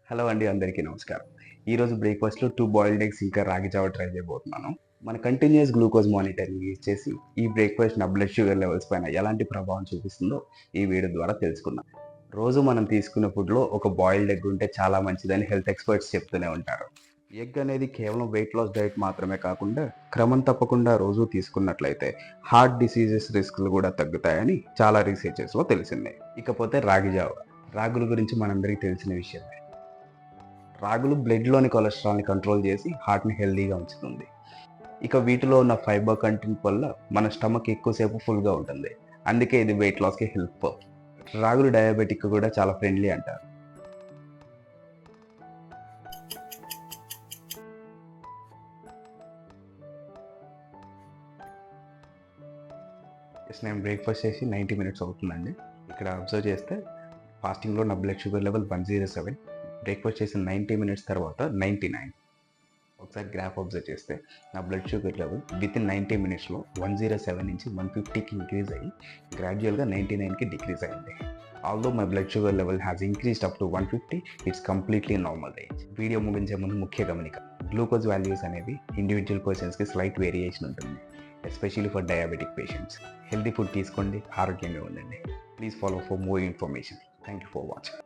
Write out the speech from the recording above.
Hello అండి, అందరికీ నమస్కారం. ఈరోజు బ్రేక్‌ఫాస్ట్‌లో 2 బాయిల్డ్ ఎగ్స్ ఇంకా రాగి జావ ట్రై చేయబోతున్నాను. మన కంటిన్యూయస్ గ్లూకోజ్ మానిటరింగ్ యూజ్ చేసి ఈ బ్రేక్‌ఫాస్ట్ నా బ్లడ్ షుగర్ లెవెల్స్ పైన ఎలాంటి ప్రభావం చూపిస్తుందో ఈ వీడియో ద్వారా తెలుసుకుందాం. రోజు మనం తీసుకునే ఫుడ్‌లో ఒక బాయిల్డ్ ఎగ్ ఉంటే చాలా మంచిదని హెల్త్ ఎక్స్పర్ట్స్ చెప్తూనే ఉంటారు. ఎగ్ అనేది కేవలం వెయిట్ లాస్ డైట్ మాత్రమే కాకుండా క్రమం తప్పకుండా రోజు తీసుకున్నట్లయితే హార్ట్ డిసీజెస్ రిస్క్‌లు కూడా తగ్గుతాయని చాలా రీసెర్చెస్‌లో తెలిసింది. ఇకపోతే రాగి జావ. రాగుల గురించి మనందరికీ తెలిసిన విషయమే. రాగులు బ్లడ్‌లోని కొలెస్ట్రాల్‌ని కంట్రోల్ చేసి హార్ట్‌ని హెల్తీగా ఉంచుతుంది. ఇక వీటిలో ఉన్న ఫైబర్ కంటెంట్ వల్ల మన స్టమక్ ఎక్కువసేపు ఫుల్‌గా ఉంటుంది. అందుకే ఇది వెయిట్ లాస్‌కి హెల్ప్. రాగులు డయాబెటిక్ కూడా చాలా ఫ్రెండ్లీ అంటారు. నేను బ్రేక్‌ఫాస్ట్ చేసి 90 మినిట్స్ అవుతుందండి. ఇక్కడ అబ్జర్వ్ చేస్తే ఫాస్టింగ్‌లో నా బ్లడ్ షుగర్ లెవెల్ 107. బ్రేక్‌ఫాస్ట్ చేసిన 90 మినిట్స్ తర్వాత 99. ఒకసారి గ్రాఫ్ అబ్జర్వ్ చేస్తే నా బ్లడ్ షుగర్ లెవెల్ వితిన్ 90 మినిట్స్‌లో 107 నుంచి 150కి ఇంక్రీజ్ అయ్యి గ్రాడ్యువల్‌గా 99కి డిక్రీజ్ అయింది. Although my blood sugar level has increased up to 150, it's completely normal range. Video ముగించే ముందు ముఖ్య గమనిక, గ్లూకోజ్ వాల్యూస్ అనేవి ఇండివిజువల్ పర్సన్స్కి స్లైట్ వేరియేషన్ ఉంటుంది, especially for diabetic patients. Healthy food తీసుకోండి, ఆరోగ్యంగా ఉండండి. Please follow for more information. Thank you for watching.